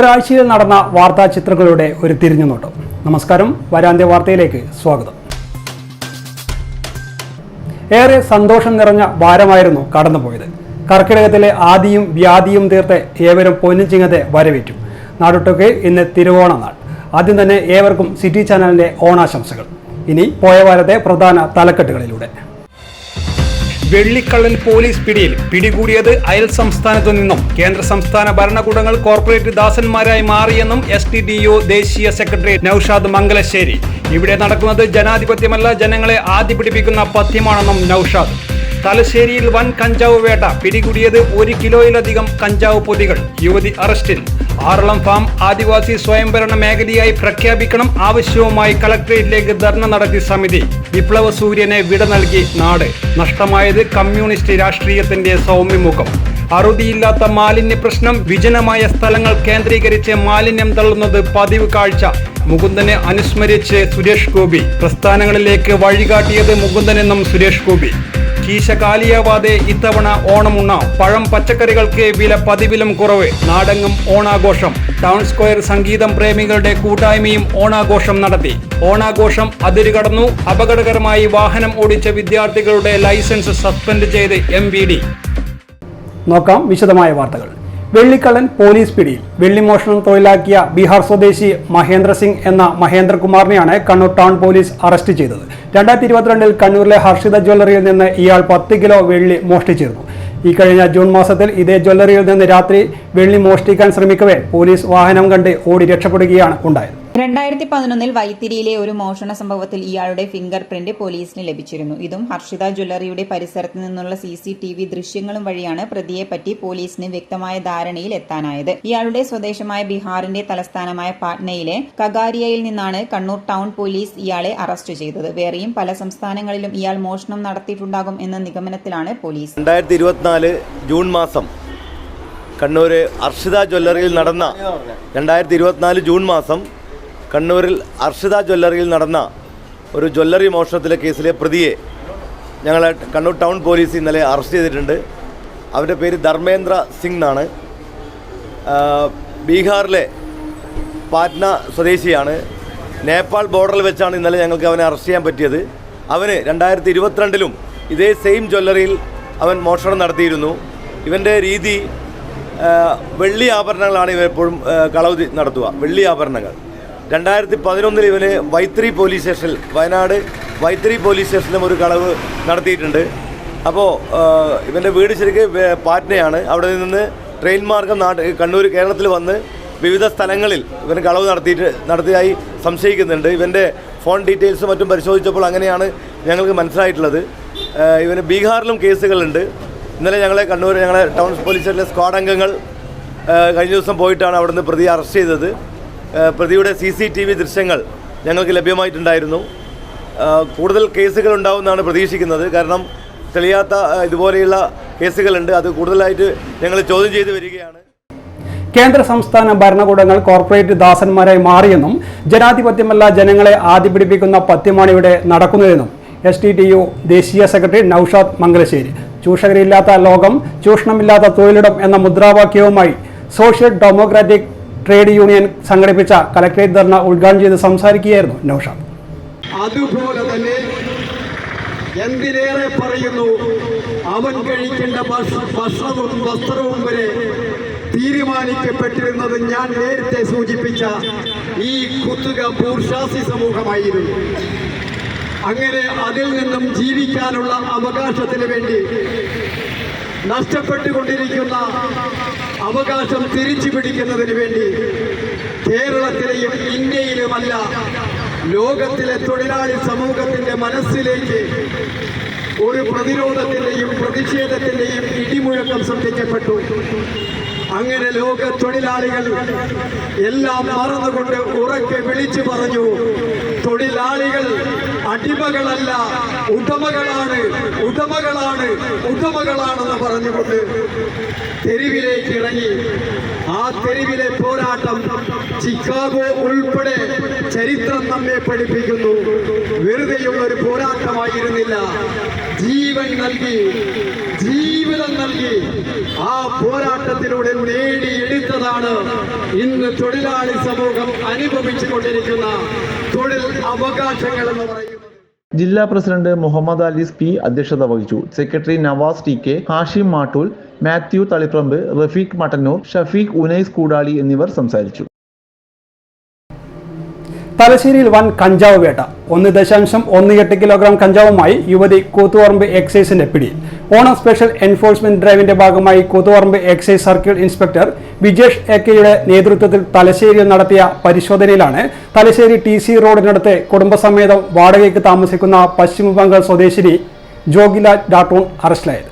ഒരാഴ്ചയിൽ നടന്ന വാർത്താ ചിത്രങ്ങളുടെ ഒരു തിരിഞ്ഞുനോട്ടം. നമസ്കാരം, വാരാന്ത്യ വാർത്തയിലേക്ക് സ്വാഗതം. ഏറെ സന്തോഷം നിറഞ്ഞ വാരമായിരുന്നു കടന്നുപോയത്. കർക്കിടകത്തിലെ ആദിയും വ്യാധിയും തീർത്ത് ഏവരും പൊന്നുചിങ്ങത്തെ വരവേറ്റു. നാടൊട്ടുക്കെ ഇന്ന് തിരുവോണ നാൾ. ആദ്യം തന്നെ ഏവർക്കും സിറ്റി ചാനലിന്റെ ഓണാശംസകൾ. ഇനി പോയ വാരത്തെ പ്രധാന തലക്കെട്ടുകളിലൂടെ. വെള്ളിക്കള്ളൻ പോലീസ് പിടിയിൽ. പിടികൂടിയത് അയൽ സംസ്ഥാനത്തു നിന്നും. കേന്ദ്ര സംസ്ഥാന ഭരണകൂടങ്ങൾ കോർപ്പറേറ്റ് ദാസന്മാരായി മാറിയെന്നും STDO ദേശീയ സെക്രട്ടറി നൌഷാദ് മംഗലശ്ശേരി. ഇവിടെ നടക്കുന്നത് ജനാധിപത്യമല്ല, ജനങ്ങളെ ആദ്യ പിടിപ്പിക്കുന്ന പഥ്യമാണെന്നും നൌഷാദ്. തലശ്ശേരിയിൽ വൻ കഞ്ചാവ് വേട്ട. പിടികൂടിയത് 1 കിലോയിലധികം കഞ്ചാവ് പൊതികൾ. യുവതി അറസ്റ്റിൽ. ആറളം ഫാം ആദിവാസി സ്വയംഭരണ മേഖലയായി പ്രഖ്യാപിക്കണം ആവശ്യവുമായി കളക്ടറേറ്റിലേക്ക് ധർണ നടത്തി സമിതി. വിപ്ലവ സൂര്യനെ വിട നൽകി നാട്. നഷ്ടമായത് കമ്മ്യൂണിസ്റ്റ് രാഷ്ട്രീയത്തിന്റെ സൗമ്യമുഖം. അറുതിയില്ലാത്ത മാലിന്യ പ്രശ്നം. വിജനമായ സ്ഥലങ്ങൾ കേന്ദ്രീകരിച്ച് മാലിന്യം തള്ളുന്നത് പതിവ് കാഴ്ച. മുകുന്ദനെ അനുസ്മരിച്ച് സുരേഷ് ഗോപി. പ്രസ്ഥാനങ്ങളിലേക്ക് വഴികാട്ടിയത് മുകുന്ദനെന്നും സുരേഷ് ഗോപി. കീശ കാലിയാവാതെ ഇത്തവണ ഓണമുണ്ണ. പഴം പച്ചക്കറികൾക്ക് വില പതിവിലും കുറവ്. നാടെങ്ങും ഓണാഘോഷം. ടൗൺ സ്ക്വയർ സംഗീതം പ്രേമികളുടെ കൂട്ടായ്മയും ഓണാഘോഷം നടത്തി. ഓണാഘോഷം അതിരുകടന്നു. അപകടകരമായി വാഹനം ഓടിച്ച വിദ്യാർത്ഥികളുടെ ലൈസൻസ് സസ്പെൻഡ് ചെയ്ത് MVD. നോക്കാം വിശദമായ വാർത്തകൾ. വെള്ളിക്കള്ളൻ പോലീസ് പിടിയിൽ. വെള്ളിമോഷണം തൊഴിലാക്കിയ ബീഹാർ സ്വദേശി മഹേന്ദ്ര സിംഗ് എന്ന മഹേന്ദ്രകുമാറിനെയാണ് കണ്ണൂർ ടൗൺ പോലീസ് അറസ്റ്റ് ചെയ്തത്. 2022 കണ്ണൂരിലെ ഹർഷിത ജ്വല്ലറിയിൽ നിന്ന് ഇയാൾ 10 കിലോ വെള്ളി മോഷ്ടിച്ചിരുന്നു. ഈ കഴിഞ്ഞ ജൂൺ മാസത്തിൽ ഇതേ ജ്വല്ലറിയിൽ നിന്ന് രാത്രി വെള്ളി മോഷ്ടിക്കാൻ ശ്രമിക്കവേ പോലീസ് വാഹനം കണ്ട് ഓടി രക്ഷപ്പെടുകയാണ് ഉണ്ടായത്. 2011 വൈത്തിരിയിലെ ഒരു മോഷണ സംഭവത്തിൽ ഇയാളുടെ ഫിംഗർ പ്രിന്റ് പോലീസിന് ലഭിച്ചിരുന്നു. ഇതും ഹർഷിത ജ്വല്ലറിയുടെ പരിസരത്ത് നിന്നുള്ള CCTV ദൃശ്യങ്ങളും വഴിയാണ് പ്രതിയെപ്പറ്റി പോലീസിന് വ്യക്തമായ ധാരണയിൽ എത്താനായത്. ഇയാളുടെ സ്വദേശമായ ബീഹാറിന്റെ തലസ്ഥാനമായ പാട്നയിലെ കഗാരിയയിൽ നിന്നാണ് കണ്ണൂർ ടൗൺ പോലീസ് ഇയാളെ അറസ്റ്റ് ചെയ്തത്. വേറെയും പല സംസ്ഥാനങ്ങളിലും ഇയാൾ മോഷണം നടത്തിയിട്ടുണ്ടാകും എന്ന നിഗമനത്തിലാണ് പോലീസ്. 2024 ജൂൺ മാസം കണ്ണൂര് ഹർഷിത ജ്വല്ലറിയിൽ നടന്ന 2024 ജൂൺ മാസം കണ്ണൂരിൽ ഹർഷിത ജ്വല്ലറിയിൽ നടന്ന ഒരു ജ്വല്ലറി മോഷണത്തിലെ കേസിലെ പ്രതിയെ ഞങ്ങൾ കണ്ണൂർ ടൗൺ പോലീസ് ഇന്നലെ അറസ്റ്റ് ചെയ്തിട്ടുണ്ട്. അവൻ്റെ പേര് ധർമ്മേന്ദ്ര സിംഗ് എന്നാണ്. ബീഹാറിലെ പാറ്റ്ന സ്വദേശിയാണ്. നേപ്പാൾ ബോർഡറിൽ വെച്ചാണ് ഇന്നലെ ഞങ്ങൾക്ക് അവനെ അറസ്റ്റ് ചെയ്യാൻ പറ്റിയത്. അവന് 2022 ഇതേ സെയിം ജ്വല്ലറിയിൽ അവൻ മോഷണം നടത്തിയിരുന്നു. ഇവൻ്റെ രീതി വെള്ളി ആഭരണങ്ങളാണ് ഇവൻ എപ്പോഴും കളവ് നടത്തുക. വെള്ളി ആഭരണങ്ങൾ. 2011 ഇവന് വൈത്തിരി പോലീസ് സ്റ്റേഷനിൽ, വയനാട് വൈത്തിരി പോലീസ് സ്റ്റേഷനിലും ഒരു കളവ് നടത്തിയിട്ടുണ്ട്. അപ്പോൾ ഇവൻ്റെ വീട് ശരിക്കും പാറ്റ്നയാണ്. അവിടെ നിന്ന് ട്രെയിൻ മാർഗം കണ്ണൂർ കേരളത്തിൽ വന്ന് വിവിധ സ്ഥലങ്ങളിൽ ഇവന് കളവ് നടത്തിയതായി സംശയിക്കുന്നുണ്ട്. ഇവൻ്റെ ഫോൺ ഡീറ്റെയിൽസും മറ്റും പരിശോധിച്ചപ്പോൾ അങ്ങനെയാണ് ഞങ്ങൾക്ക് മനസ്സിലായിട്ടുള്ളത്. ഇവന് ബീഹാറിലും കേസുകളുണ്ട്. ഇന്നലെ ഞങ്ങളെ ടൗൺ പോലീസ് സ്റ്റേഷനിലെ സ്ക്വാഡ് അംഗങ്ങൾ കഴിഞ്ഞ ദിവസം പോയിട്ടാണ് അവിടുന്ന് പ്രതിയെ അറസ്റ്റ് ചെയ്തത്. പ്രതിയുടെ CCTV ദൃശ്യങ്ങൾ ഞങ്ങൾക്ക് ലഭ്യമായിട്ടുണ്ടായിരുന്നു. കൂടുതൽ കേസുകൾ ഉണ്ടാവുമെന്നാണ് പ്രതീക്ഷിക്കുന്നത്. കാരണം തെളിയാത്ത ഇതുപോലെയുള്ള കേസുകളുണ്ട്. അത് കൂടുതലായിട്ട് ഞങ്ങൾ ചോദ്യം ചെയ്തു വരികയാണ്. കേന്ദ്ര സംസ്ഥാന ഭരണകൂടങ്ങൾ കോർപ്പറേറ്റ് ദാസന്മാരായി മാറിയെന്നും ജനാധിപത്യമല്ല, ജനങ്ങളെ ആദ്യ പിടിപ്പിക്കുന്ന പഥ്യമാണ് ഇവിടെ നടക്കുന്നതെന്നും STDO ദേശീയ സെക്രട്ടറി നൌഷാദ് മംഗലശ്ശേരി. ചൂഷകരില്ലാത്ത ലോകം, ചൂഷണമില്ലാത്ത തൊഴിലിടം എന്ന മുദ്രാവാക്യവുമായി സോഷ്യൽ ഡെമോക്രാറ്റിക് ട്രേഡ് യൂണിയൻ സംഘടിപ്പിച്ച കളക്ടറേറ്റ് ധർണ ഉദ്ഘാടനം ചെയ്ത് സംസാരിക്കുകയായിരുന്നു നൌഷാദ്. അതുപോലെ തന്നെ എന്തിനേറെ പറയുന്നു, അവൻ കഴിക്കേണ്ട ഭക്ഷണവും വസ്ത്രവും വരെ തീരുമാനിക്കപ്പെട്ടിരുന്നത് ഞാൻ നേരത്തെ സൂചിപ്പിച്ച ഈ കുത്തുക ബൂർഷാസി സമൂഹമായിരുന്നു. അങ്ങനെ അതിൽ നിന്നും ജീവിക്കാനുള്ള അവകാശത്തിന് വേണ്ടി നഷ്ടപ്പെട്ടുകൊണ്ടിരിക്കുന്ന അവകാശം തിരിച്ചു പിടിക്കുന്നതിന് വേണ്ടി കേരളത്തിലെയും ഇന്ത്യയിലുമല്ല, ലോകത്തിലെ തൊഴിലാളി സമൂഹത്തിന്റെ മനസ്സിലേക്ക് ഒരു പ്രതിരോധത്തിന്റെയും പ്രതിഷേധത്തിന്റെയും ഇടിമുഴക്കം സൃഷ്ടിക്കപ്പെട്ടു. അങ്ങനെ ലോക തൊഴിലാളികൾ എല്ലാം മറന്നുകൊണ്ട് ഉറക്കെ വിളിച്ചു പറഞ്ഞു, തൊഴിലാളികൾ അടിമകളല്ല, ഉടമകളാണ്, ഉടമകളാണ്, ഉടമകളാണെന്ന് പറഞ്ഞുകൊണ്ട് തെരുവിലേക്ക് ഇറങ്ങി. ആ തെരുവിലെ പോരാട്ടം ചിക്കാഗോ ഉൾപ്പെടെ ചരിത്രം നമ്മെ പഠിപ്പിക്കുന്നു. വെറുതെയുള്ള ഒരു പോരാട്ടമായിരുന്നില്ല. ജീവൻ നൽകി, ജീവിതം നൽകി. ആ പോരാട്ടത്തിലൂടെ നേടിയെടുത്തതാണ് ഇന്ന് തൊഴിലാളി സമൂഹം അനുഭവിച്ചു കൊണ്ടിരിക്കുന്ന തൊഴിൽ അവകാശങ്ങൾ എന്ന് പറയുന്നത്. ജില്ലാ പ്രസിഡന്റ് മുഹമ്മദ് അലീസ് പി അധ്യക്ഷത വഹിച്ചു. സെക്രട്ടറി നവാസ് ടി കെ, ഹാഷിം മാട്ടൂൽ, മാത്യു തളിപ്രമ്പ്, റഫീഖ് മട്ടന്നൂർ, ഷഫീഖ് ഉനൈസ് കൂടാളി എന്നിവർ സംസാരിച്ചു. തലശ്ശേരിയിൽ വൻ കഞ്ചാവ് വേട്ട. 1.18 കിലോഗ്രാം കഞ്ചാവുമായി യുവതി കൂത്തുപറമ്പ് എക്സൈസിന്റെ പിടിയിൽ. ഓണം സ്പെഷ്യൽ എൻഫോഴ്സ്മെന്റ് ഡ്രൈവിന്റെ ഭാഗമായി Koothuparamba excise circle inspector Vijesh എക്കയുടെ നേതൃത്വത്തിൽ തലശ്ശേരിയിൽ നടത്തിയ പരിശോധനയിലാണ് തലശ്ശേരി TC റോഡിനടുത്ത് കുടുംബസമേതം വാടകയ്ക്ക് താമസിക്കുന്ന പശ്ചിമബംഗാൾ സ്വദേശിനി ജോഗില ഡാട്ടൂൺ അറസ്റ്റിലായത്.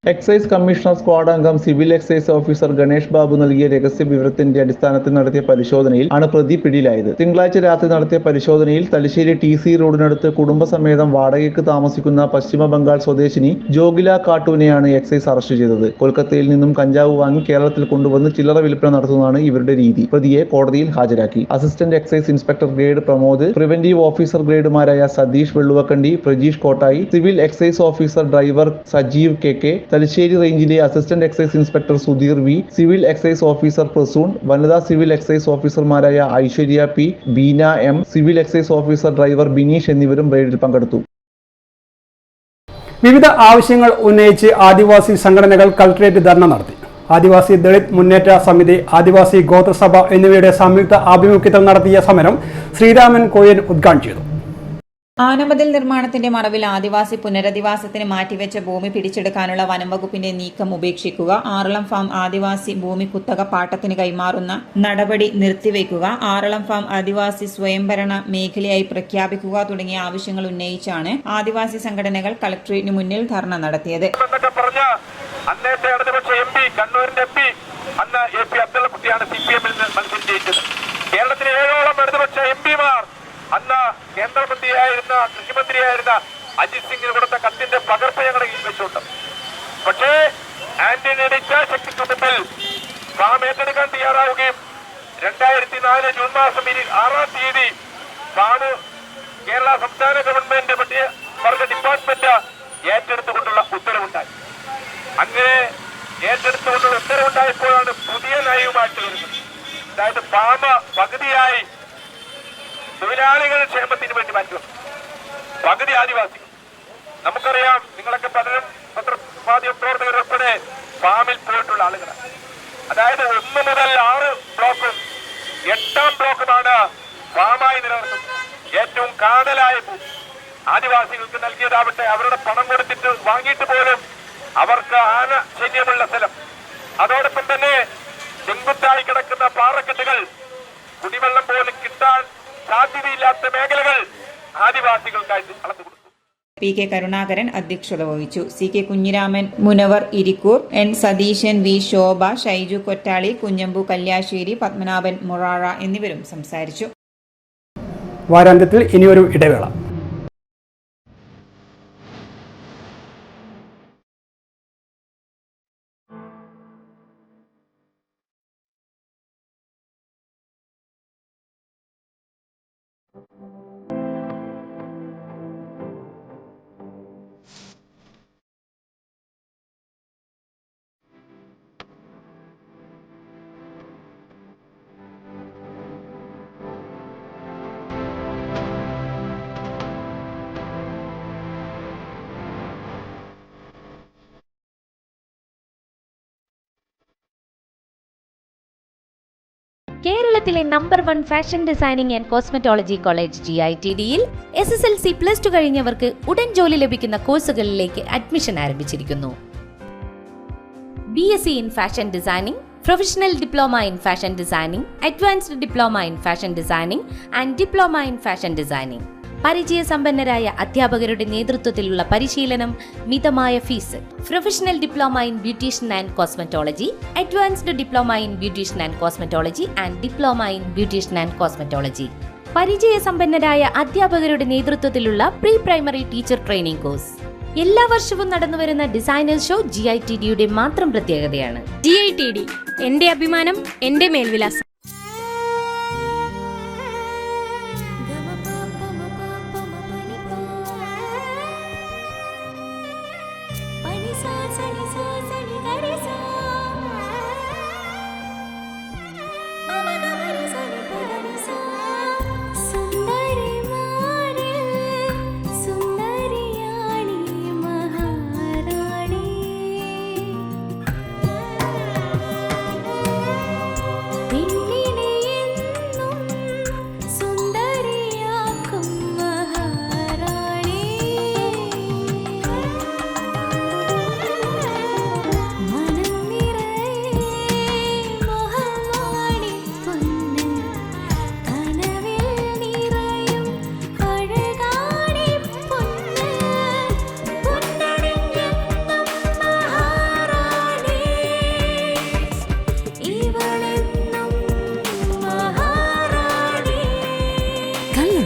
എക്സൈസ് കമ്മീഷണർ സ്ക്വാഡ് അംഗം civil excise officer Ganesh Babu നൽകിയ രഹസ്യ വിവരത്തിന്റെ അടിസ്ഥാനത്തിൽ നടത്തിയ പരിശോധനയിൽ ആണ് പ്രതി പിടിയിലായത്. തിങ്കളാഴ്ച രാത്രി നടത്തിയ പരിശോധനയിൽ തലശ്ശേരി TC റോഡിനടുത്ത് കുടുംബസമേതം വാടകയ്ക്ക് താമസിക്കുന്ന പശ്ചിമ ബംഗാൾ സ്വദേശിനി ജോഗില കാട്ടൂനെയാണ് എക്സൈസ് അറസ്റ്റ് ചെയ്തത്. കൊൽക്കത്തയിൽ നിന്നും കഞ്ചാവ് വാങ്ങി കേരളത്തിൽ കൊണ്ടുവന്ന് ചില്ലറ വിൽപ്പന നടത്തുന്നതാണ് ഇവരുടെ രീതി. പ്രതിയെ കോടതിയിൽ ഹാജരാക്കി. Assistant excise inspector grade Pramod, preventive officer ഗ്രേഡുമാരായ Satheesh Velluvakandi, Prajeesh Kottayi, civil excise officer driver Sajeev KK, Thalassery റേഞ്ചിലെ assistant excise inspector Sudheer V, civil excise officer Prasoon, വനിതാ സിവിൽ എക്സൈസ് ഓഫീസർമാരായ Aishwarya P, Beena M, civil excise officer driver Bineesh എന്നിവരും റെയ്ഡിൽ പങ്കെടുത്തു. വിവിധ ആവശ്യങ്ങൾ ഉന്നയിച്ച് ആദിവാസി സംഘടനകൾ കളക്ടറേറ്റ് ധർണ നടത്തി. ആദിവാസി ദളിത് മുന്നേറ്റ സമിതി, ആദിവാസി ഗോത്രസഭ എന്നിവയുടെ സംയുക്ത ആഭിമുഖ്യത്തിൽ നടത്തിയ സമരം ശ്രീരാമൻ കോയൻ ഉദ്ഘാടനം ചെയ്തു. ആനമതിൽ നിർമ്മാണത്തിന്റെ മറവിൽ ആദിവാസി പുനരധിവാസത്തിന് മാറ്റിവെച്ച ഭൂമി പിടിച്ചെടുക്കാനുള്ള വനം വകുപ്പിന്റെ നീക്കം ഉപേക്ഷിക്കുക, ആറളം ഫാം ആദിവാസി ഭൂമി കുത്തക പാട്ടത്തിന് കൈമാറുന്ന നടപടി നിർത്തിവെക്കുക, ആറളം ഫാം ആദിവാസി സ്വയംഭരണ മേഖലയായി പ്രഖ്യാപിക്കുക തുടങ്ങിയ ആവശ്യങ്ങൾ ഉന്നയിച്ചാണ് ആദിവാസി സംഘടനകൾ കളക്ടറേറ്റിന് മുന്നിൽ ധർണ നടത്തിയത്. കേരളത്തിലെ 7ഓളം ഇടതുപക്ഷ MP-മാർ അന്ന് കേന്ദ്രമന്ത്രിയായിരുന്ന കൃഷിമന്ത്രിയായിരുന്ന അജിത് സിംഗിന് കൊടുത്ത കത്തിന്റെ പകർപ്പ് ഞങ്ങളുടെ കയ്യിൽ വെച്ചുണ്ട്. പക്ഷേ ആന്റണിയുടെ ഇച്ഛാശക്തിക്ക് മുമ്പിൽ ഫാം ഏറ്റെടുക്കാൻ തയ്യാറാവുകയും 2004 ജൂൺ മാസം 6-ാം തീയതി ഫാം കേരള സംസ്ഥാന ഗവൺമെന്റ് പട്ടികവർഗ ഡിപ്പാർട്ട്മെന്റ് ഏറ്റെടുത്തുകൊണ്ടുള്ള ഉത്തരവുണ്ടായി. അങ്ങനെ ഏറ്റെടുത്തുകൊണ്ടുള്ള ഉത്തരവുണ്ടായപ്പോഴാണ് പുതിയ നയവുമായിട്ട് വരുന്നത്. അതായത് ഫാം പകുതിയായി തൊഴിലാളികളുടെ ക്ഷേമത്തിന് വേണ്ടി മാറ്റും, പകുതി ആദിവാസികൾ. നമുക്കറിയാം, നിങ്ങളൊക്കെ പലരും പത്രമാധ്യമ പ്രവർത്തകർ ഉൾപ്പെടെ ഫാമിൽ പോയിട്ടുള്ള ആളുകളാണ്. അതായത് 1 മുതൽ 6 ബ്ലോക്കും 8ാം ബ്ലോക്കുമാണ് ഫാമായി നിലനിർത്തുന്നത്. ഏറ്റവും കാതലായ ആദിവാസികൾക്ക് നൽകിയതാവട്ടെ അവരുടെ പണം കൊടുത്തിട്ട് വാങ്ങിയിട്ട് പോലും അവർക്ക് ആന ശല്യമുള്ള സ്ഥലം. അതോടൊപ്പം തന്നെ ചെങ്കുത്തായി കിടക്കുന്ന പാറക്കെട്ടുകൾ, കുടിവെള്ളം പോലും കിട്ടാൻ സാധ്യതയില്ലാത്ത മേഖലകൾ ആദിവാസികൾക്കായിട്ട് അളന്നു കൊടുത്തു. PK കരുണാകരൻ അധ്യക്ഷത വഹിച്ചു. CK Kunhiraman, Munavar Irikkur, N Satheesan, V ശോഭ, ഷൈജു കൊറ്റാളി, കുഞ്ഞമ്പു കല്യാശ്ശേരി, പത്മനാഭൻ മുറാറ എന്നിവരും സംസാരിച്ചു. വാരാന്ത്യത്തിൽ ഇനിയൊരു ഇടവേള. കേരളത്തിലെ number 1 fashion designing and cosmetology college GITDയിൽ SSLC+2 കഴിഞ്ഞവർക്ക് ഉടൻ ജോലി ലഭിക്കുന്ന കോഴ്സുകളിലേക്ക് അഡ്മിഷൻ ആരംഭിച്ചിരിക്കുന്നു. BSc in fashion designing, professional diploma in fashion designing, advanced diploma in fashion designing and diploma in fashion designing. പരിചയസമ്പന്നരായ അധ്യാപകരുടെ നേതൃത്വത്തിലുള്ള പരിശീലനം, മിതമായ fees. Professional diploma in beautician and cosmetology, advanced diploma in beautician and cosmetology and diploma in beautician and cosmetology. പരിചയസമ്പന്നരായ അധ്യാപകരുടെ നേതൃത്വത്തിലുള്ള pre primary teacher training course. എല്ലാ വർഷവും നടന്നുവരുന്ന ഡിസൈനേഴ്സ് ഷോ GITDയുടെ മാത്രം പ്രത്യേകതയാണ്. GITD എന്റെ അഭിമാനം, എന്റെ മേൽവിലാസം.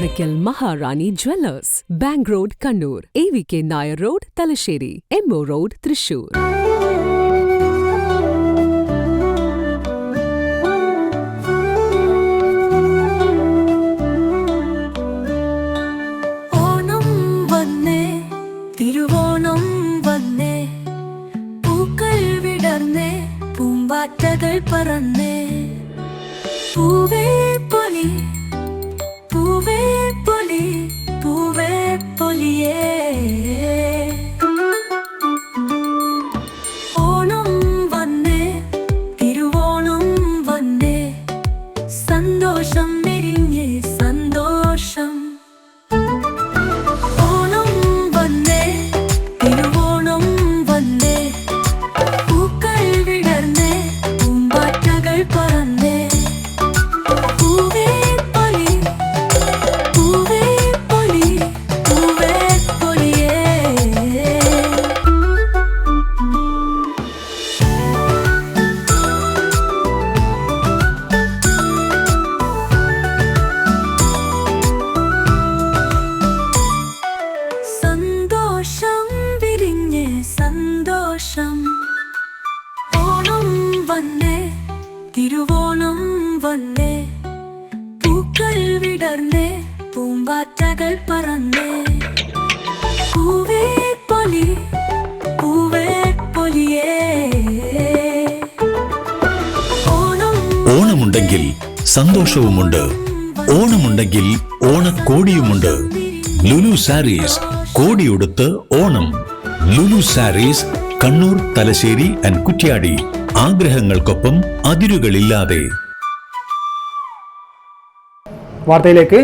Karaikal Maharani Jewellers, Bank Road, Kannur, AVK Nair Road, Talasheri, MO Road, Thrissur. Onam വന്നേ തിരുവോണം വന്നേ പൂക്കൾ വിടർന്നേ പൂമ്പാറ്റകൾ പറന്നേ പൂവേ പൊലി പൂവേ പൊലി പൂവേ പൊലിയേ ഓണം വന്നേ തിരുവോണം വന്നേ സന്തോഷം വിരിഞ്ഞേ സന്തോഷം ഓണം വന്നേ തിരുവോണം വന്നേ പൂക്കൾ വിടർന്നേ പൂമ്പാറ്റകൾ പറന്നേ പൂവേ പൊലി പൂവേ പൊലി പൂവേ പൊലിയേ സന്തോഷം വിരിഞ്ഞേ സന്തോഷം ഓണം വന്നേ തിരുവോണം വന്നേ പൂക്കൾ വിടർന്നേ പൂമ്പാറ്റകൾ പറന്നേ പൂവേ പൊലി പൂവേ പൊലിയേ ഓണം ഓണമുണ്ടെങ്കിൽ സന്തോഷവുമുണ്ട്. ഓണമുണ്ടെങ്കിൽ ഓണക്കോടിയുമുണ്ട്. ലുലു സാരീസ് കോടിയുടുത്ത് ഓണം. ലുലു സാരീസ് കണ്ണൂർ, തലശ്ശേരി ആൻഡ് കുറ്റ്യാടി. ആഗ്രഹങ്ങൾക്കൊപ്പം അതിരുകളില്ലാതെ. വാർത്തയിലേക്ക്.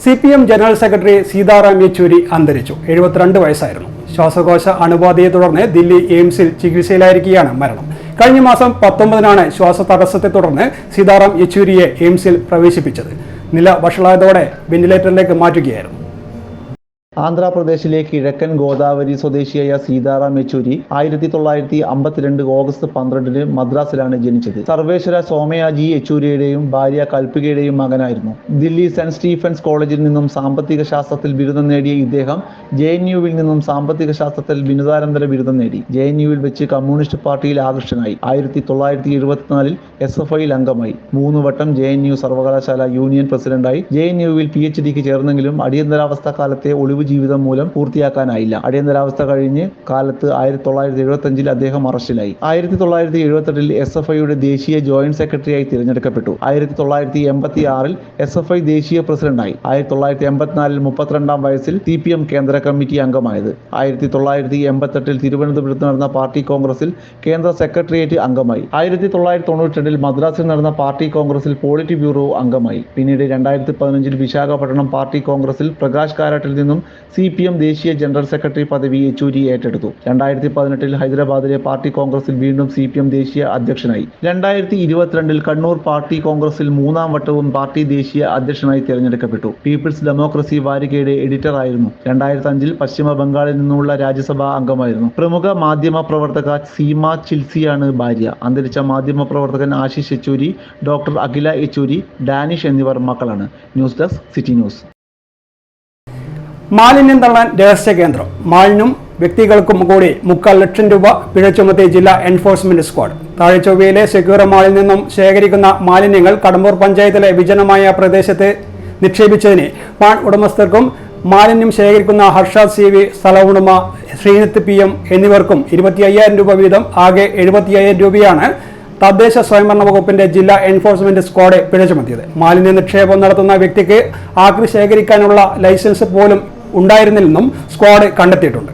CPM general secretary Sitaram Yechury അന്തരിച്ചു. 72 വയസ്സായിരുന്നു. ശ്വാസകോശ അണുബാധയെ തുടർന്ന് ദില്ലി എയിംസിൽ ചികിത്സയിലായിരിക്കെയാണ് മരണം. കഴിഞ്ഞ മാസം 19-നാണ് ശ്വാസതടസ്സത്തെ തുടർന്ന് സീതാറാം യെച്ചൂരിയെ എയിംസിൽ പ്രവേശിപ്പിച്ചത്. നില വഷളായതോടെ വെന്റിലേറ്ററിലേക്ക് മാറ്റുകയായിരുന്നു. ആന്ധ്രാപ്രദേശിലെ കിഴക്കൻ ഗോദാവരി സ്വദേശിയായ സീതാറാം യെച്ചൂരി 1952 ഓഗസ്റ്റ് 12 മദ്രാസിലാണ് ജനിച്ചത്. സർവേശ്വര സോമയാജി യെച്ചൂരിയുടെയും ഭാര്യ കൽപ്പികയുടെയും മകനായിരുന്നു. ദില്ലി സെന്റ് സ്റ്റീഫൻസ് കോളേജിൽ നിന്നും സാമ്പത്തിക ശാസ്ത്രത്തിൽ ബിരുദം നേടിയ ഇദ്ദേഹം JNUവിൽ നിന്നും സാമ്പത്തിക ശാസ്ത്രത്തിൽ ബിരുദാനന്തര ബിരുദം നേടി. JNUവിൽ വെച്ച് കമ്മ്യൂണിസ്റ്റ് പാർട്ടിയിൽ ആകർഷനായി. 1974 SFIയിൽ അംഗമായി. 3 വട്ടം JNU സർവകലാശാല യൂണിയൻ പ്രസിഡന്റായി. JNUവിൽ PhDക്ക് ചേർന്നെങ്കിലും അടിയന്തരാവസ്ഥ കാലത്തെ ഒളിവ് ജീവിതം മൂലം പൂർത്തിയാക്കാനായില്ല. അടിയന്തരാവസ്ഥ കഴിഞ്ഞ് കാലത്ത് 1975 അദ്ദേഹം അറസ്റ്റിലായി. 1978 SFIയുടെ ദേശീയ ജോയിന്റ് സെക്രട്ടറിയായി തിരഞ്ഞെടുക്കപ്പെട്ടു. 1986 SFI ദേശീയ പ്രസിഡന്റായി. 1984 32-ാം വയസ്സിൽ CPM കേന്ദ്ര കമ്മിറ്റി അംഗമായത്. 1988 തിരുവനന്തപുരത്ത് നടന്ന പാർട്ടി കോൺഗ്രസിൽ കേന്ദ്ര സെക്രട്ടേറിയറ്റ് അംഗമായി. 1992 മദ്രാസിൽ നടന്ന പാർട്ടി കോൺഗ്രസിൽ പോളിറ്റ് ബ്യൂറോ അംഗമായി. പിന്നീട് 2015 വിശാഖപട്ടണം പാർട്ടി കോൺഗ്രസിൽ പ്രകാശ് കാരാട്ടിൽ നിന്നും CPM ദേശീയ ജനറൽ സെക്രട്ടറി പദവി യെച്ചൂരി ഏറ്റെടുത്തു. 2018 ഹൈദരാബാദിലെ പാർട്ടി കോൺഗ്രസിൽ വീണ്ടും CPM ദേശീയ അധ്യക്ഷനായി. 2022 കണ്ണൂർ പാർട്ടി കോൺഗ്രസിൽ 3-ാം വട്ടവും പാർട്ടി ദേശീയ അധ്യക്ഷനായി തിരഞ്ഞെടുക്കപ്പെട്ടു. പീപ്പിൾസ് ഡെമോക്രസി വാരികയുടെ എഡിറ്റർ ആയിരുന്നു. 2005 പശ്ചിമ ബംഗാളിൽ നിന്നുള്ള രാജ്യസഭാ അംഗമായിരുന്നു. പ്രമുഖ മാധ്യമ പ്രവർത്തക സീമ ചിൽസിയാണ് ഭാര്യ. അന്തരിച്ച മാധ്യമ പ്രവർത്തകൻ ആശിഷ് യെച്ചൂരി, ഡോക്ടർ അഖില യെച്ചൂരി, ഡാനിഷ് എന്നിവർ മക്കളാണ്. News desk city news. മാലിന്യം തള്ളാൻ രഹസ്യ കേന്ദ്രം. മാലിന്യം വ്യക്തികൾക്കും കൂടി 3,00,000 ലക്ഷം രൂപ പിഴ ചുമത്തി ജില്ലാ എൻഫോഴ്സ്മെന്റ് സ്ക്വാഡ്. താഴെച്ചൊവ്വയിലെ സെക്യൂർ മാളിൽ നിന്നും ശേഖരിക്കുന്ന മാലിന്യങ്ങൾ കടമ്പൂർ പഞ്ചായത്തിലെ വിജനമായ പ്രദേശത്ത് നിക്ഷേപിച്ചതിന് മാൾ ഉടമസ്ഥർക്കും മാലിന്യം ശേഖരിക്കുന്ന ഹർഷാദ് CV, സ്ഥല ഉടമ ശ്രീനിത്ത് PM എന്നിവർക്കും 25,000 രൂപ വീതം ആകെ 75,000 രൂപയാണ് തദ്ദേശ സ്വയംഭരണ വകുപ്പിന്റെ ജില്ലാ എൻഫോഴ്സ്മെന്റ് സ്ക്വാഡ് പിഴ ചുമത്തിയത്. മാലിന്യ നിക്ഷേപം നടത്തുന്ന വ്യക്തിക്ക് ആക്രി ശേഖരിക്കാനുള്ള ലൈസൻസ് പോലും ഉണ്ടായിരുന്നില്ലെന്നും സ്ക്വാഡ് കണ്ടെത്തിയിട്ടുണ്ട്.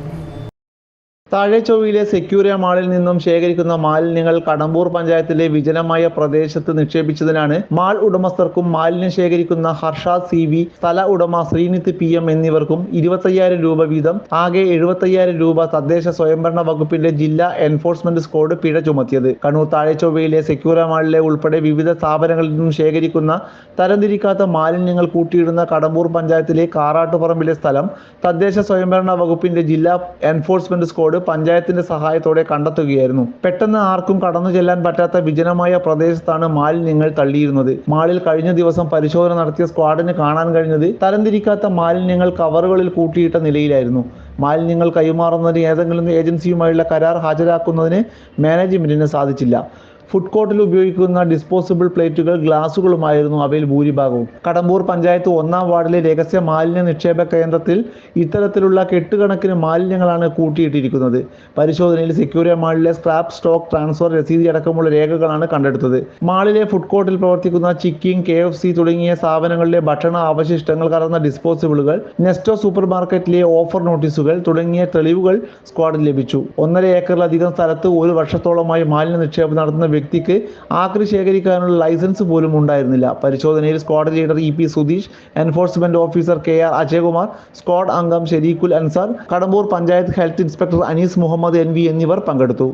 താഴെച്ചൊവ്വയിലെ സെക്യൂരിയ മാളിൽ നിന്നും ശേഖരിക്കുന്ന മാലിന്യങ്ങൾ കടമ്പൂർ പഞ്ചായത്തിലെ വിജനമായ പ്രദേശത്ത് നിക്ഷേപിച്ചതിനാണ് മാൾ ഉടമസ്ഥർക്കും മാലിന്യം ശേഖരിക്കുന്ന ഹർഷാദ് CV, സ്ഥല ഉടമ ശ്രീനിത്ത് PM എന്നിവർക്കും 25,000 രൂപ വീതം ആകെ 75,000 രൂപ തദ്ദേശ സ്വയംഭരണ വകുപ്പിന്റെ ജില്ലാ എൻഫോഴ്സ്മെന്റ് സ്ക്വാഡ് പിഴ ചുമത്തിയത്. കണ്ണൂർ താഴെച്ചൊവ്വയിലെ സെക്യൂരിയ മാളിലെ ഉൾപ്പെടെ വിവിധ സ്ഥാപനങ്ങളിൽ നിന്നും ശേഖരിക്കുന്ന തരംതിരിക്കാത്ത മാലിന്യങ്ങൾ കൂട്ടിയിടുന്ന കടമ്പൂർ പഞ്ചായത്തിലെ കാറാട്ടുപറമ്പിലെ സ്ഥലം തദ്ദേശ സ്വയംഭരണ വകുപ്പിന്റെ ജില്ലാ എൻഫോഴ്സ്മെന്റ് സ്ക്വാഡ് പഞ്ചായത്തിന്റെ സഹായത്തോടെ കണ്ടെത്തുകയായിരുന്നു. പെട്ടെന്ന് ആർക്കും കടന്നു ചെല്ലാൻ പറ്റാത്ത വിജനമായ പ്രദേശത്താണ് മാലിന്യങ്ങൾ തള്ളിയിരുന്നത്. മാളിൽ കഴിഞ്ഞ ദിവസം പരിശോധന നടത്തിയ സ്ക്വാഡിന് കാണാൻ കഴിഞ്ഞത് തരംതിരിക്കാത്ത മാലിന്യങ്ങൾ കവറുകളിൽ കൂട്ടിയിട്ട നിലയിലായിരുന്നു. മാലിന്യങ്ങൾ കൈമാറുന്നതിന് ഏതെങ്കിലും ഏജൻസിയുമായുള്ള കരാർ ഹാജരാക്കുന്നതിന് മാനേജ്മെന്റിന് സാധിച്ചില്ല. ഫുഡ് കോർട്ടിൽ ഉപയോഗിക്കുന്ന ഡിസ്പോസിബിൾ പ്ലേറ്റുകൾ, ഗ്ലാസുകളുമായിരുന്നു അവയിൽ ഭൂരിഭാഗവും. കടമ്പൂർ പഞ്ചായത്ത് 1-ാം വാർഡിലെ രഹസ്യ മാലിന്യ നിക്ഷേപ കേന്ദ്രത്തിൽ ഇത്തരത്തിലുള്ള കെട്ടുകണക്കിന് മാലിന്യങ്ങളാണ് കൂട്ടിയിട്ടിരിക്കുന്നത്. പരിശോധനയിൽ സെക്യൂരിയ മാളിലെ സ്ക്രാപ്പ് സ്റ്റോക്ക് ട്രാൻസ്ഫർ രസീതി അടക്കമുള്ള രേഖകളാണ് കണ്ടെടുത്തത്. മാളിലെ ഫുഡ് കോർട്ടിൽ പ്രവർത്തിക്കുന്ന ചിക്കിങ്, KFC തുടങ്ങിയ സ്ഥാപനങ്ങളിലെ ഭക്ഷണ അവശിഷ്ടങ്ങൾ കലർന്ന ഡിസ്പോസിബിളുകൾ, നെസ്റ്റോ സൂപ്പർ മാർക്കറ്റിലെ ഓഫർ നോട്ടീസുകൾ തുടങ്ങിയ തെളിവുകൾ സ്ക്വാഡിന് ലഭിച്ചു. 1.5 ഏക്കറിലധികം സ്ഥലത്ത് 1 വർഷത്തോളമായി മാലിന്യ നിക്ഷേപം നടത്തുന്ന വ്യക്തിക്ക് ആക്രി ശേഖരിക്കാനുള്ള ലൈസൻസ് പോലും ഉണ്ടായിരുന്നില്ല. പരിശോധനയിൽ squad leader EP Sudheesh, enforcement officer KR Ajayakumar, squad അംഗം Shereekhul Ansar, Kadambur panchayat health inspector Anees Muhammad NV എന്നിവർ പങ്കെടുത്തു.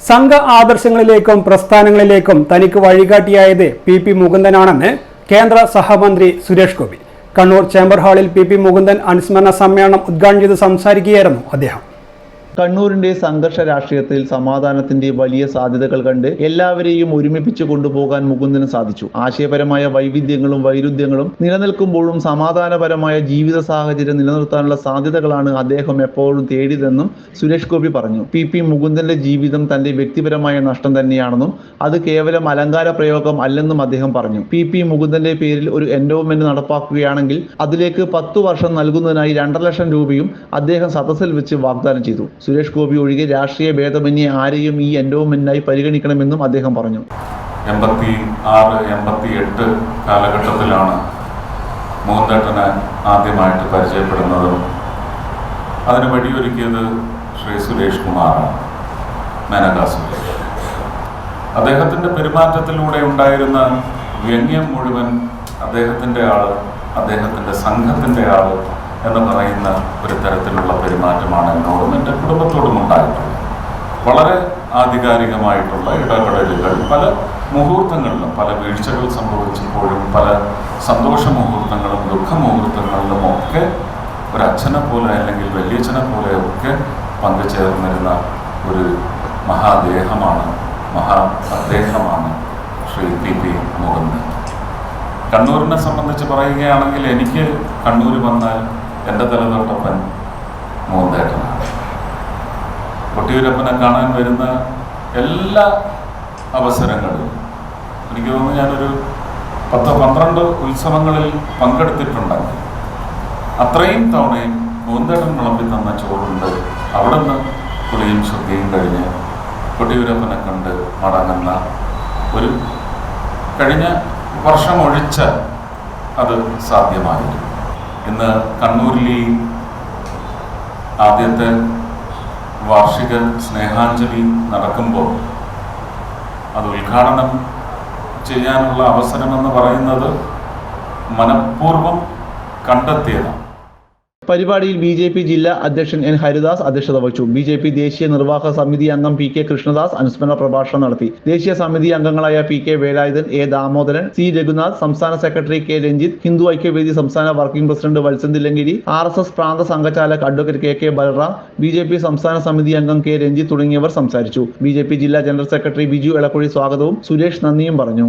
സംഘ ആദർശങ്ങളിലേക്കും പ്രസ്ഥാനങ്ങളിലേക്കും തനിക്ക് വഴികാട്ടിയായത് PP മുകുന്ദനാണെന്ന് കേന്ദ്ര സഹമന്ത്രി സുരേഷ് ഗോപി. കണ്ണൂർ ചേംബർ ഹാളിൽ PP മുകുന്ദൻ അനുസ്മരണ സമ്മേളനം ഉദ്ഘാടനം ചെയ്ത് സംസാരിക്കുകയായിരുന്നു അദ്ദേഹം. കണ്ണൂരിന്റെ സംഘർഷ രാഷ്ട്രീയത്തിൽ സമാധാനത്തിന്റെ വലിയ സാധ്യതകൾ കണ്ട് എല്ലാവരെയും ഒരുമിപ്പിച്ചു കൊണ്ടുപോകാൻ മുകുന്ദന് സാധിച്ചു. ആശയപരമായ വൈവിധ്യങ്ങളും വൈരുദ്ധ്യങ്ങളും നിലനിൽക്കുമ്പോഴും സമാധാനപരമായ ജീവിത സാഹചര്യം നിലനിർത്താനുള്ള സാധ്യതകളാണ് അദ്ദേഹം എപ്പോഴും തേടിയതെന്നും സുരേഷ് ഗോപി പറഞ്ഞു. PP മുകുന്ദന്റെ ജീവിതം തന്റെ വ്യക്തിപരമായ നഷ്ടം തന്നെയാണെന്നും അത് കേവലം അലങ്കാര പ്രയോഗം അല്ലെന്നും അദ്ദേഹം പറഞ്ഞു. PP മുകുന്ദന്റെ പേരിൽ ഒരു എൻഡോവ്മെന്റ് നടപ്പാക്കുകയാണെങ്കിൽ അതിലേക്ക് 10 വർഷം നൽകുന്നതിനായി 2.5 ലക്ഷം രൂപയും അദ്ദേഹം സദസ്സിൽ വെച്ച് വാഗ്ദാനം ചെയ്തു. സുരേഷ് ഗോപി ഒഴികെ രാഷ്ട്രീയ ഭേദമന്യേ ആരെയും ഈ എൻഡോവ്മെന്റിനായി പരിഗണിക്കണമെന്നും അദ്ദേഹം പറഞ്ഞു. 86-88 കാലഘട്ടത്തിലാണ് മുകുന്ദേട്ടനെ ആദ്യമായിട്ട് പരിചയപ്പെടുന്നതും അതിന് വഴിയൊരുക്കിയത് ശ്രീ സുരേഷ് കുമാറാണ്, മേനകാ സുരേഷ്. അദ്ദേഹത്തിൻ്റെ പെരുമാറ്റത്തിലൂടെ ഉണ്ടായിരുന്ന വ്യംഗ്യം മുഴുവൻ അദ്ദേഹത്തിൻ്റെ ആള്, അദ്ദേഹത്തിൻ്റെ സംഘത്തിൻ്റെ ആള് എന്ന് പറയുന്ന ഒരു തരത്തിലുള്ള പെരുമാറ്റമാണ് എന്നോടും എൻ്റെ കുടുംബത്തോടും ഉണ്ടായിട്ടുള്ളത്. വളരെ ആധികാരികമായിട്ടുള്ള ഇടപെടലുകൾ പല മുഹൂർത്തങ്ങളിലും, പല വീഴ്ചകൾ സംഭവിച്ചപ്പോഴും പല സന്തോഷ മുഹൂർത്തങ്ങളും ദുഃഖ മുഹൂർത്തങ്ങളിലും ഒക്കെ ഒരച്ഛനെ പോലെ അല്ലെങ്കിൽ വലിയച്ഛനെ പോലെയൊക്കെ പങ്കുചേർന്നിരുന്ന ഒരു മഹാദേഹമാണ്, അദ്ദേഹമാണ് ശ്രീ PP മുകുന്ദൻ. കണ്ണൂരിനെ സംബന്ധിച്ച് പറയുകയാണെങ്കിൽ എനിക്ക് കണ്ണൂർ വന്നാൽ എൻ്റെ തലതൊട്ടപ്പൻ മുകുന്ദേട്ടനാണ്. കൊട്ടിയൂരപ്പനെ കാണാൻ വരുന്ന എല്ലാ അവസരങ്ങളിലും എനിക്ക് തോന്നുന്നു ഞാനൊരു 10-12 ഉത്സവങ്ങളിൽ പങ്കെടുത്തിട്ടുണ്ടെങ്കിൽ അത്രയും തവണയും മുകുന്ദേട്ടൻ വിളമ്പി തന്ന ചോറുണ്ട്. അവിടെ നിന്ന് കുളിയും ശുദ്ധിയും കഴിഞ്ഞ് കൊട്ടിയൂരപ്പനെ കണ്ട് മടങ്ങുന്ന ഒരു കഴിഞ്ഞ വർഷം ഒഴിച്ച അത് സാധ്യമായിരുന്നു. ഇന്ന് കണ്ണൂരിൽ ഈ ആദ്യത്തെ വാർഷിക സ്നേഹാഞ്ജലി നടക്കുമ്പോൾ അത് ഉദ്ഘാടനം ചെയ്യാനുള്ള അവസരമെന്ന് പറയുന്നത് മനഃപൂർവ്വം കണ്ടെത്തിയതാണ്. പരിപാടിയിൽ BJP ജില്ലാ അധ്യക്ഷൻ N ഹരിദാസ് അധ്യക്ഷത വഹിച്ചു. BJP ദേശീയ നിർവാഹക സമിതി അംഗം PK കൃഷ്ണദാസ് അനുസ്മരണ പ്രഭാഷണം നടത്തി. ദേശീയ സമിതി അംഗങ്ങളായ PK Velayudhan, A Damodaran, C Raghunath, സംസ്ഥാന സെക്രട്ടറി K രഞ്ജിത്ത്, ഹിന്ദു ഐക്യവേദി സംസ്ഥാന working president Valsan Thillankeri, RSS പ്രാന്ത സംഘചാലക് അഡ്വക്കേറ്റ് KK ബൽറാം, BJP സംസ്ഥാന സമിതി അംഗം K രഞ്ജിത്ത് തുടങ്ങിയവർ സംസാരിച്ചു. BJP ജില്ലാ ജനറൽ സെക്രട്ടറി ബിജു എളക്കുഴി സ്വാഗതവും സുരേഷ് നന്ദിയും പറഞ്ഞു.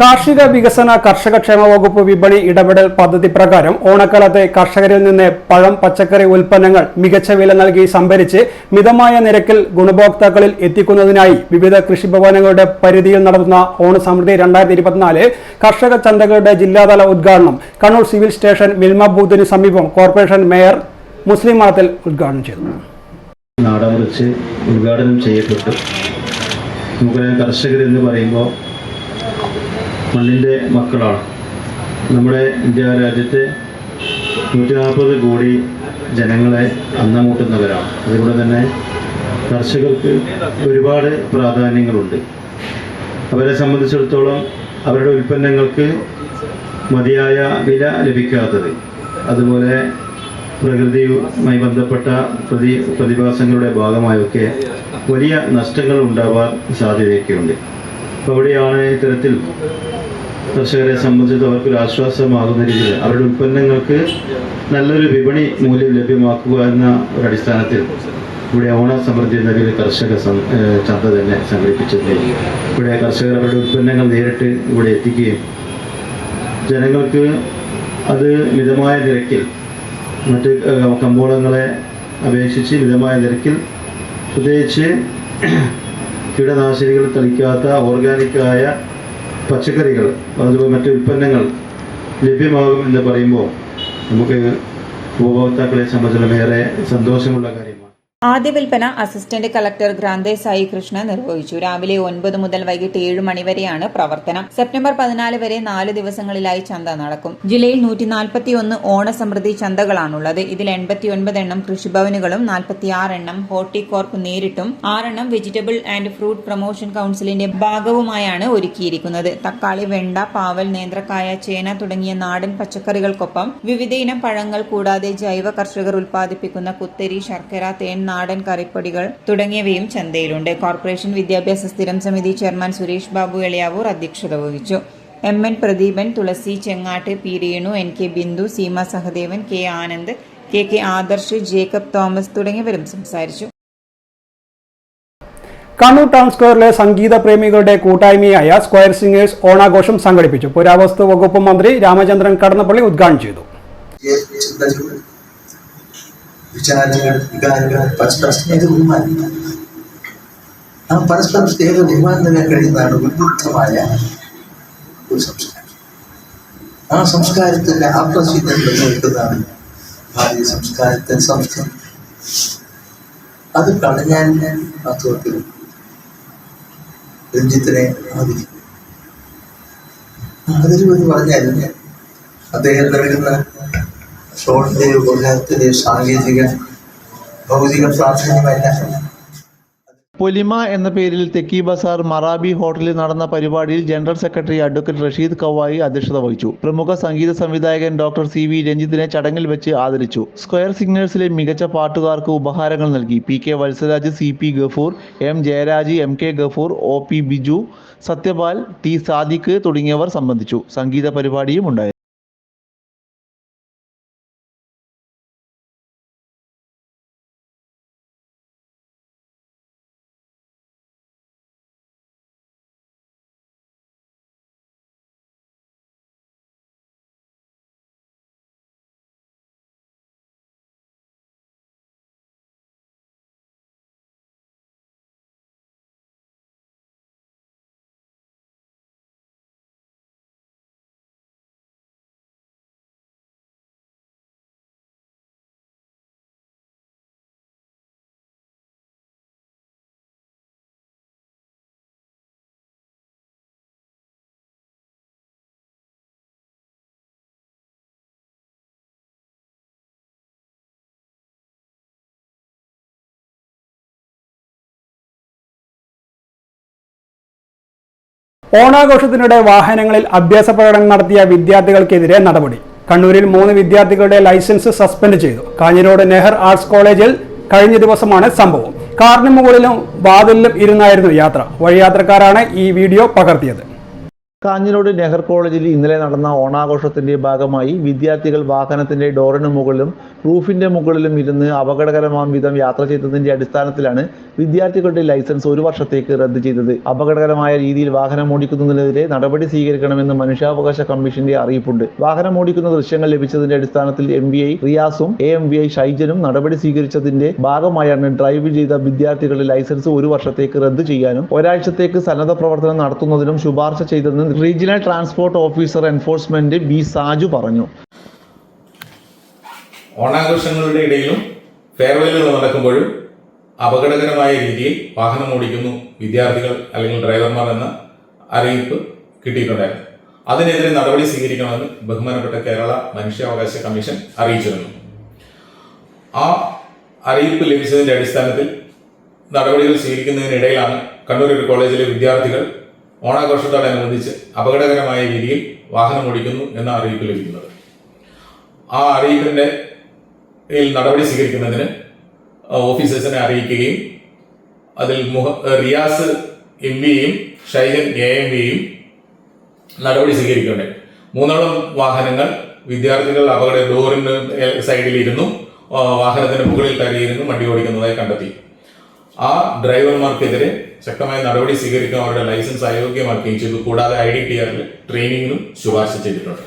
കാർഷിക വികസന കർഷകക്ഷേമ വകുപ്പ് വിപണി ഇടപെടൽ പദ്ധതി പ്രകാരം ഓണക്കാലത്തെ കർഷകരിൽ നിന്ന് പഴം, പച്ചക്കറി ഉൽപ്പന്നങ്ങൾ മികച്ച വില നൽകി സംഭരിച്ച് മിതമായ നിരക്കിൽ ഗുണഭോക്താക്കളിൽ എത്തിക്കുന്നതിനായി വിവിധ കൃഷിഭവനങ്ങളുടെ പരിധിയിൽ നടത്തുന്ന ഓണസമൃദ്ധി 2024 കർഷക ചന്തകളുടെ ജില്ലാതല ഉദ്ഘാടനം കണ്ണൂർ സിവിൽ സ്റ്റേഷൻ മിൽമ ബൂത്തിന് സമീപം കോർപ്പറേഷൻ മേയർ മുസ്ലിം മഠത്തിൽ ഉദ്ഘാടനം ചെയ്തു. നാടമുറിച്ച് ഉദ്ഘാടനം ചെയ്യപ്പെട്ടു. നമുക്കറിയാം, കർഷകരെന്ന് പറയുമ്പോൾ മണ്ണിൻ്റെ മക്കളാണ്. നമ്മുടെ ഇന്ത്യ രാജ്യത്തെ 140 കോടി ജനങ്ങളെ അന്നമൂട്ടുന്നവരാണ്. അതുകൊണ്ട് തന്നെ കർഷകർക്ക് ഒരുപാട് പ്രാധാന്യങ്ങളുണ്ട്. അവരെ സംബന്ധിച്ചിടത്തോളം അവരുടെ ഉൽപ്പന്നങ്ങൾക്ക് മതിയായ വില ലഭിക്കാത്തത്, അതുപോലെ പ്രകൃതിയുമായി ബന്ധപ്പെട്ട പ്രതിഭാസങ്ങളുടെ ഭാഗമായൊക്കെ വലിയ നഷ്ടങ്ങൾ ഉണ്ടാവാൻ സാധ്യതയൊക്കെയുണ്ട്. അപ്പോൾ അവിടെയാണ് ഇത്തരത്തിൽ കർഷകരെ സംബന്ധിച്ച് അവർക്കൊരു ആശ്വാസമാകുന്ന രീതിയിൽ അവരുടെ ഉൽപ്പന്നങ്ങൾക്ക് നല്ലൊരു വിപണി മൂല്യം ലഭ്യമാക്കുക എന്ന ഒരു അടിസ്ഥാനത്തിൽ ഇവിടെ ഓണ സമൃദ്ധി എന്ന പേരിൽ കർഷക ചന്ത തന്നെ സംഘടിപ്പിച്ചിട്ടുണ്ട്. ഇവിടെ കർഷകർ അവരുടെ ഉൽപ്പന്നങ്ങൾ നേരിട്ട് ഇവിടെ എത്തിക്കുകയും ജനങ്ങൾക്ക് അത് മിതമായ നിരക്കിൽ മറ്റ് കമ്പോളങ്ങളെ അപേക്ഷിച്ച് മിതമായ നിരക്കിൽ പ്രത്യേകിച്ച് കീടനാശിനികൾ തളിക്കാത്ത ഓർഗാനിക്കായ പച്ചക്കറികൾ അതുപോലെ മറ്റ് ഉൽപ്പന്നങ്ങൾ ലഭ്യമാകും എന്ന് പറയുമ്പോൾ നമുക്ക് ഉപഭോക്താക്കളെ സംബന്ധിച്ചിടത്തോളം ഏറെ സന്തോഷമുള്ള കാര്യമാണ്. ആദ്യ വിൽപ്പന അസിസ്റ്റന്റ് കളക്ടർ ഗ്രാന്തേ സായി കൃഷ്ണ നിർവഹിച്ചു. രാവിലെ 9 മുതൽ വൈകിട്ട് 7 മണി വരെയാണ് പ്രവർത്തനം. സെപ്റ്റംബർ 14 വരെ 4 ദിവസങ്ങളിലായി ചന്ത നടക്കും. ജില്ലയിൽ 141 ഓണസമൃദ്ധി ചന്തകളാണുള്ളത്. ഇതിൽ 89 എണ്ണം കൃഷിഭവനുകളും 46 എണ്ണം ഹോർട്ടികോർപ്പ് നേരിട്ടും 6 എണ്ണം വെജിറ്റബിൾ ആൻഡ് ഫ്രൂട്ട് പ്രൊമോഷൻ കൌൺസിലിന്റെ ഭാഗവുമായാണ് ഒരുക്കിയിരിക്കുന്നത്. തക്കാളി, വെണ്ട, പാവൽ, നേന്ത്രക്കായ, ചേന തുടങ്ങിയ നാടൻ പച്ചക്കറികൾക്കൊപ്പം വിവിധയിനം പഴങ്ങൾ കൂടാതെ ജൈവ കർഷകർ ഉൽപ്പാദിപ്പിക്കുന്ന കുത്തരി, ശർക്കര, തേൻ, നാടൻ കറിപ്പൊടികൾ തുടങ്ങിയവയും ചന്തയിലുണ്ട്. കോർപ്പറേഷൻ വിദ്യാഭ്യാസ സ്ഥിരം സമിതി ചെയർമാൻ സുരേഷ് ബാബു എളിയാവൂർ അധ്യക്ഷത വഹിച്ചു. MN Pradeepan, Thulasi Chengatt, P Renu, NK Bindu, Seema Sahadevan, K Anand, KK Adarsh, Jacob Thomas തുടങ്ങിയവരും സംസാരിച്ചു. കണ്ണൂർ ടൗൺ സ്ക്വയറിലെ സംഗീത പ്രേമികളുടെ കൂട്ടായ്മയായ സ്ക്വയർ സിംഗേഴ്സ് ഓണാഘോഷം സംഘടിപ്പിച്ചു. പുരാവസ്തു വകുപ്പ് മന്ത്രി രാമചന്ദ്രൻ കടന്നപ്പള്ളി ഉദ്ഘാടനം ചെയ്തു. വിചാരങ്ങൾ, വികാരങ്ങൾ പരസ്പര സ്നേഹ ബഹുമാനം, ആ പരസ്പര സ്നേഹ ബഹുമാനം കഴിയുന്നതാണ് ഉദ്ബുദ്ധമായ ഒരു സംസ്കാരം. ആ സംസ്കാരത്തിന്റെ ആപ്രസീതം നിലനിൽക്കുന്നതാണ് ഭാരതീയ സംസ്കാരത്തിന്റെ സംസ്കൃതി. അത് കളഞ്ഞാൽ വാസ്തവത്തിൽ രഞ്ജിത്തിനെ ആദരിക്കും. അതിലൊരു പറഞ്ഞാൽ അദ്ദേഹം നൽകുന്ന ഷോളിന്റെ ഉപകാരത്തിലെ സാങ്കേതിക ഭൗതിക പ്രാധാന്യമല്ല. പൊലിമ എന്ന പേരിൽ തെക്കി ബസാർ മറാബി ഹോട്ടലിൽ നടന്ന പരിപാടിയിൽ ജനറൽ സെക്രട്ടറി അഡ്വക്കേറ്റ് റഷീദ് കവായി അധ്യക്ഷത വഹിച്ചു. പ്രമുഖ സംഗീത സംവിധായകൻ ഡോക്ടർ CV രഞ്ജിത്തിനെ ചടങ്ങിൽ വെച്ച് ആദരിച്ചു. സ്ക്വയർ സിംഗേഴ്സിലെ മികച്ച പാട്ടുകാർക്ക് ഉപഹാരങ്ങൾ നൽകി. PK Valsaraj, CP Gafoor, M Jayaraj, MK Gafoor, OP Biju, Satyapal, T Sadiq തുടങ്ങിയവർ സംബന്ധിച്ചു. സംഗീത പരിപാടിയും ഉണ്ടായി. ഓണാഘോഷത്തിനിടെ വാഹനങ്ങളിൽ അഭ്യാസ പ്രകടനം നടത്തിയ വിദ്യാർത്ഥികൾക്കെതിരെ നടപടി. കണ്ണൂരിൽ 3 വിദ്യാർത്ഥികളുടെ ലൈസൻസ് സസ്പെൻഡ് ചെയ്തു. കാഞ്ഞിരോട് നെഹർ ആർട്സ് കോളേജിൽ കഴിഞ്ഞ ദിവസമാണ് സംഭവം. കാറിന് മുകളിലും വാതിലിലും ഇരുന്നായിരുന്നു യാത്ര. വഴിയാത്രക്കാരാണ് ഈ വീഡിയോ പകർത്തിയത്. കാഞ്ഞിരോട് നെഹർ കോളേജിൽ ഇന്നലെ നടന്ന ഓണാഘോഷത്തിന്റെ ഭാഗമായി വിദ്യാർത്ഥികൾ വാഹനത്തിന്റെ ഡോറിന് മുകളിലും റൂഫിന്റെ മുകളിലും ഇരുന്ന് അപകടകരമാം വിധം യാത്ര ചെയ്തതിന്റെ അടിസ്ഥാനത്തിലാണ് വിദ്യാർത്ഥികളുടെ ലൈസൻസ് 1 വർഷത്തേക്ക് റദ്ദ് ചെയ്തത്. അപകടകരമായ രീതിയിൽ വാഹനം ഓടിക്കുന്നതിനെതിരെ നടപടി സ്വീകരിക്കണമെന്ന് മനുഷ്യാവകാശ കമ്മീഷന്റെ അറിയിപ്പുണ്ട്. വാഹനം ഓടിക്കുന്ന ദൃശ്യങ്ങൾ ലഭിച്ചതിന്റെ അടിസ്ഥാനത്തിൽ MVI റിയാസും AMVI ഷൈജനും നടപടി സ്വീകരിച്ചതിന്റെ ഭാഗമായാണ് ഡ്രൈവ് ചെയ്ത വിദ്യാർത്ഥികളുടെ ലൈസൻസ് 1 വർഷത്തേക്ക് റദ്ദ് ചെയ്യാനും ഒരാഴ്ചത്തേക്ക് സന്നദ്ധ പ്രവർത്തനം നടത്തുന്നതിനും ശുപാർശ ചെയ്തതെന്ന് regional transport officer enforcement B Saju പറഞ്ഞു. ഓണാഘോഷങ്ങളുടെ ഇടയിലും ഫെയർവെല്ലുകൾ നടക്കുമ്പോഴും അപകടകരമായ രീതിയിൽ വാഹനം ഓടിക്കുന്നു വിദ്യാർത്ഥികൾ അല്ലെങ്കിൽ ഡ്രൈവർമാർ എന്ന അറിയിപ്പ് കിട്ടിയിട്ടുണ്ടായിരുന്നു. അതിനെതിരെ നടപടി സ്വീകരിക്കണമെന്ന് ബഹുമാനപ്പെട്ട കേരള മനുഷ്യാവകാശ കമ്മീഷൻ അറിയിച്ചിരുന്നു. ആ അറിയിപ്പ് ലഭിച്ചതിന്റെ അടിസ്ഥാനത്തിൽ നടപടികൾ സ്വീകരിക്കുന്നതിനിടയിലാണ് കണ്ണൂർ ഒരു കോളേജിലെ വിദ്യാർത്ഥികൾ ഓണാഘോഷത്തോടനുബന്ധിച്ച് അപകടകരമായ രീതിയിൽ വാഹനം ഓടിക്കുന്നു എന്ന അറിയിപ്പ് ലഭിക്കുന്നത്. ആ അറിയിപ്പിന്റെ നടപടി സ്വീകരിക്കുന്നതിന് ഓഫീസേഴ്സിനെ അറിയിക്കുകയും അതിൽ റിയാസ് MVയും ഷൈജൻ AMVയും നടപടി സ്വീകരിക്കേണ്ടത്. 3 വാഹനങ്ങൾ വിദ്യാർത്ഥികൾ ഡോറിന് സൈഡിലിരുന്നു വാഹനത്തിന് മുകളിൽ കയറിയിരുന്നു വണ്ടി ഓടിക്കുന്നതായി കണ്ടെത്തി. ആ ഡ്രൈവർമാർക്കെതിരെ ശക്തമായ നടപടി സ്വീകരിക്കാൻ അവരുടെ ലൈസൻസ് അയോഗ്യമാക്കുകയും ചെയ്തു. കൂടാതെ IDTR ട്രെയിനിങ്ങിനും ശുപാർശ ചെയ്തിട്ടുണ്ട്.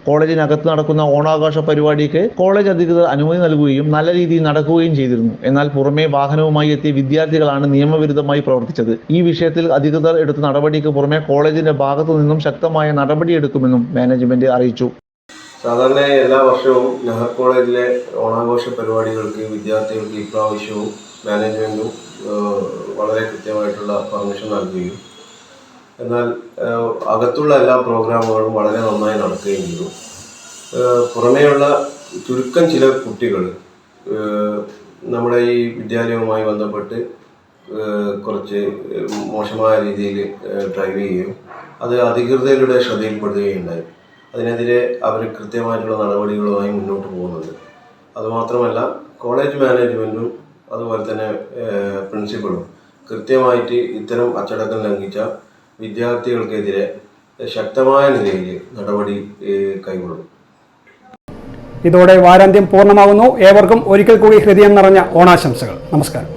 കോളേജിനകത്ത് നടക്കുന്ന ഓണാഘോഷ പരിപാടിക്ക് കോളേജ് അധികൃതർ അനുമതി നൽകുകയും നല്ല രീതിയിൽ നടക്കുകയും ചെയ്തിരുന്നു. എന്നാൽ പുറമെ വാഹനവുമായി എത്തിയ വിദ്യാർത്ഥികളാണ് നിയമവിരുദ്ധമായി പ്രവർത്തിച്ചത്. ഈ വിഷയത്തിൽ അധികൃതർ എടുത്ത നടപടിക്ക് പുറമെ കോളേജിന്റെ ഭാഗത്തു നിന്നും ശക്തമായ നടപടിയെടുക്കുമെന്നും മാനേജ്മെന്റ് അറിയിച്ചു. സാധാരണ എല്ലാ വർഷവും നെഹർ കോളേജിലെ ഓണാഘോഷ പരിപാടികൾക്ക് വിദ്യാർത്ഥികൾക്ക് ഇപ്രാവശ്യവും മാനേജ്മെന്റും വളരെ കൃത്യമായിട്ടുള്ള പെർമിഷൻ നൽകുകയും എന്നാൽ അകത്തുള്ള എല്ലാ പ്രോഗ്രാമുകളും വളരെ നന്നായി നടക്കുകയും ചെയ്തു. പുറമേയുള്ള ചുരുക്കം ചില കുട്ടികൾ നമ്മുടെ ഈ വിദ്യാലയവുമായി ബന്ധപ്പെട്ട് കുറച്ച് മോശമായ രീതിയിൽ ഡ്രൈവ് ചെയ്യുകയും അത് അധികൃതരുടെ ശ്രദ്ധയിൽപ്പെടുകയുണ്ടായി. അതിനെതിരെ അവർ കൃത്യമായിട്ടുള്ള നടപടികളുമായി മുന്നോട്ട് പോകുന്നുണ്ട്. അതുമാത്രമല്ല കോളേജ് മാനേജ്മെൻറ്റും അതുപോലെ തന്നെ പ്രിൻസിപ്പളും കൃത്യമായിട്ട് ഇത്തരം അച്ചടക്കം ലംഘിച്ച വിദ്യാർത്ഥികൾക്കെതിരെ ശക്തമായ നിലയിൽ നടപടി കൈക്കൊള്ളും. ഇതോടെ വാരാന്ത്യം പൂർണ്ണമാകുന്നു. ഏവർക്കും ഒരിക്കൽ കൂടി ഹൃദയം നിറഞ്ഞ ഓണാശംസകൾ. നമസ്കാരം.